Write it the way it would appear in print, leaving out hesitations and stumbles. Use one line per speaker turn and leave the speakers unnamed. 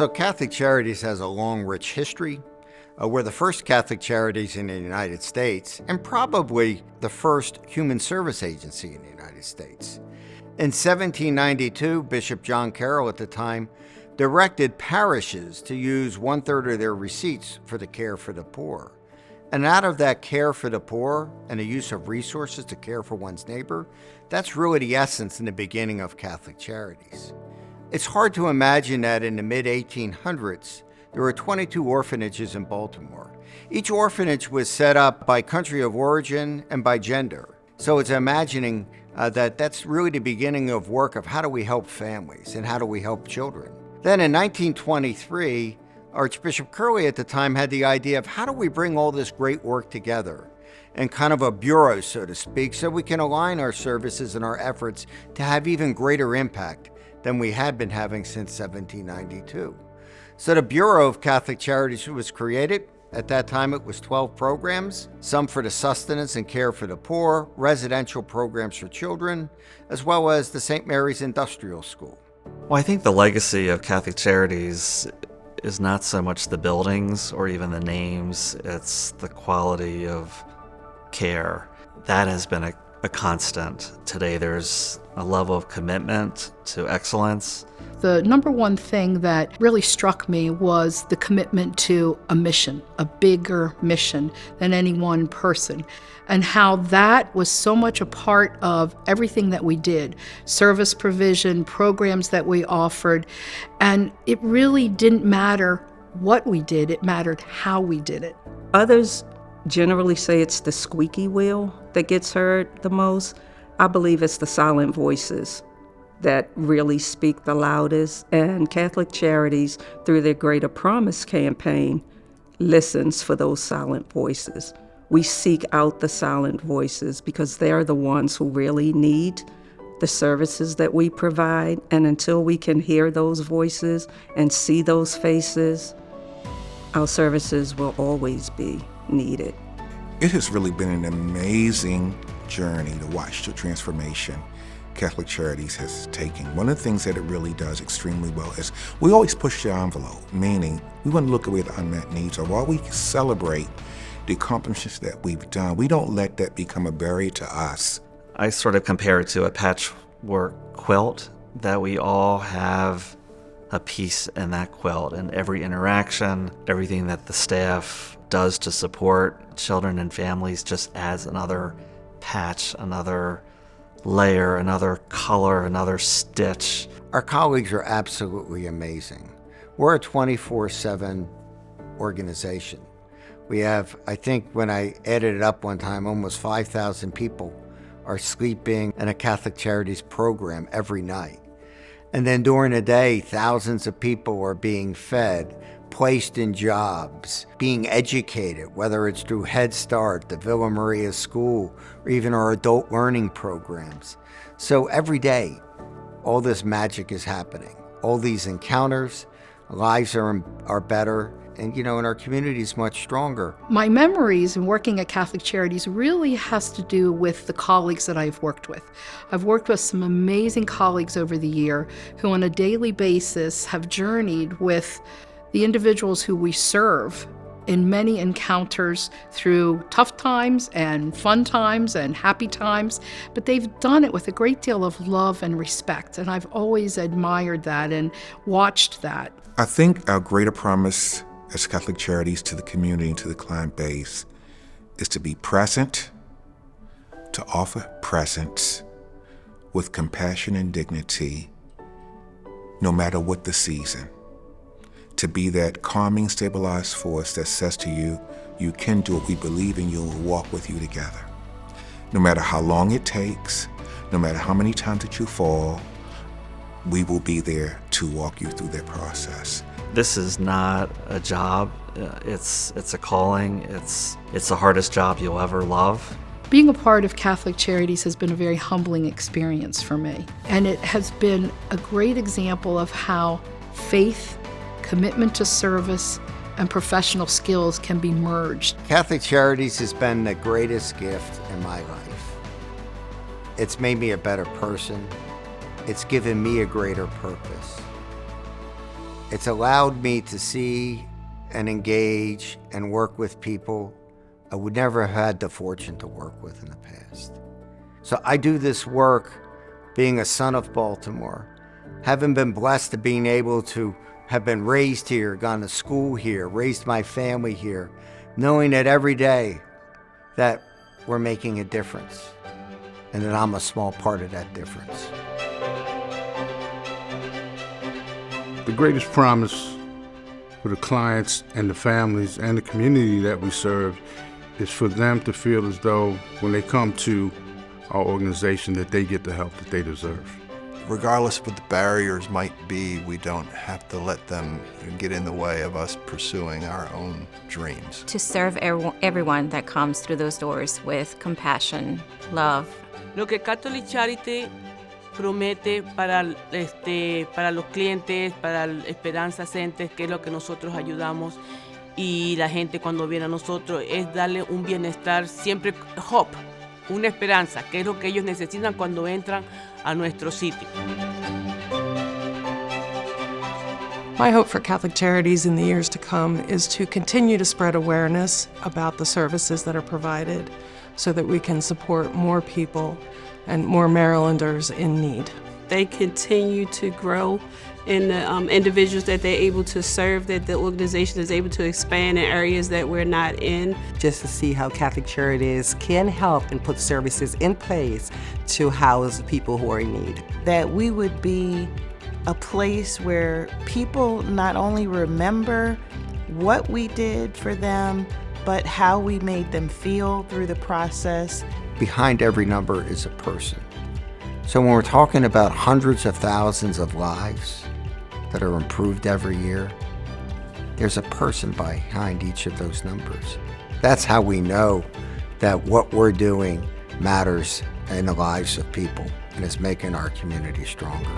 So Catholic Charities has a long, rich history. We're the first Catholic Charities in the United States and probably the first human service agency in the United States. In 1792, Bishop John Carroll at the time directed parishes to use 1/3 of their receipts for the care for the poor. And out of that care for the poor and the use of resources to care for one's neighbor, that's really the essence in the beginning of Catholic Charities. It's hard to imagine that in the mid-1800s, there were 22 orphanages in Baltimore. Each orphanage was set up by country of origin and by gender. So it's imagining that that's really the beginning of work of how do we help families and how do we help children. Then in 1923, Archbishop Curley at the time had the idea of how do we bring all this great work together in kind of a bureau, so to speak, so we can align our services and our efforts to have even greater impact than we had been having since 1792. So the Bureau of Catholic Charities was created. At that time, it was 12 programs, some for the sustenance and care for the poor, residential programs for children, as well as the St. Mary's Industrial School.
Well, I think the legacy of Catholic Charities is not so much the buildings or even the names, it's the quality of care. That has been a constant. Today there's a level of commitment to excellence.
The number one thing that really struck me was the commitment to a mission, a bigger mission than any one person, and how that was so much a part of everything that we did, service provision, programs that we offered, and it really didn't matter what we did, it mattered how we did it.
Others generally say it's the squeaky wheel that gets heard the most. I believe it's the silent voices that really speak the loudest, and Catholic Charities, through their Greater Promise campaign, listens for those silent voices. We seek out the silent voices because they're the ones who really need the services that we provide, and until we can hear those voices and see those faces, our services will always be needed.
It has really been an amazing journey to watch the transformation Catholic Charities has taken. One of the things that it really does extremely well is we always push the envelope, meaning we want to look at where the unmet needs are. While we celebrate the accomplishments that we've done, we don't let that become a barrier to us.
I sort of compare it to a patchwork quilt, that we all have a piece in that quilt, and every interaction, everything that the staff does to support children and families just adds another patch, another layer, another color, another stitch.
Our colleagues are absolutely amazing. We're a 24/7 organization. We have, I think when I added it up one time, almost 5,000 people are sleeping in a Catholic Charities program every night. And then during the day, thousands of people are being fed, placed in jobs, being educated, whether it's through Head Start, the Villa Maria School, or even our adult learning programs. So every day, all this magic is happening. All these encounters, lives are better, and and our community is much stronger.
My memories in working at Catholic Charities really has to do with the colleagues that I've worked with. I've worked with some amazing colleagues over the year who on a daily basis have journeyed with the individuals who we serve in many encounters through tough times and fun times and happy times, but they've done it with a great deal of love and respect, and I've always admired that and watched that.
I think our greater promise as Catholic Charities to the community and to the client base is to be present, to offer presence with compassion and dignity, no matter what the season. To be that calming, stabilized force that says to you, you can do it, we believe in you, and we'll walk with you together. No matter how long it takes, no matter how many times that you fall, we will be there to walk you through that process.
This is not a job, it's a calling, it's the hardest job you'll ever love.
Being a part of Catholic Charities has been a very humbling experience for me, and it has been a great example of how faith, commitment to service, and professional skills can be merged.
Catholic Charities has been the greatest gift in my life. It's made me a better person. It's given me a greater purpose. It's allowed me to see and engage and work with people I would never have had the fortune to work with in the past. So I do this work being a son of Baltimore, having been blessed to being able to have been raised here, gone to school here, raised my family here, knowing that every day that we're making a difference and that I'm a small part of that difference.
The greatest promise for the clients and the families and the community that we serve is for them to feel as though when they come to our organization that they get the help that they deserve.
Regardless of what the barriers might be, we don't have to let them get in the way of us pursuing our own dreams.
To serve everyone that comes through those doors with compassion, love.
Lo que Catholic Charity promete para los clientes, para Esperanza Center, que es lo que nosotros ayudamos, y la gente cuando viene a nosotros, es darle un bienestar, siempre hope, una esperanza, que es lo que ellos necesitan cuando entran a nuestro sitio.
My hope for Catholic Charities in the years to come is to continue to spread awareness about the services that are provided so that we can support more people and more Marylanders in need.
They continue to grow in the individuals that they're able to serve, that the organization is able to expand in areas that we're not in.
Just to see how Catholic Charities can help and put services in place to house people who are in need.
That we would be a place where people not only remember what we did for them, but how we made them feel through the process.
Behind every number is a person. So when we're talking about hundreds of thousands of lives that are improved every year, there's a person behind each of those numbers. That's how we know that what we're doing matters in the lives of people and is making our community stronger.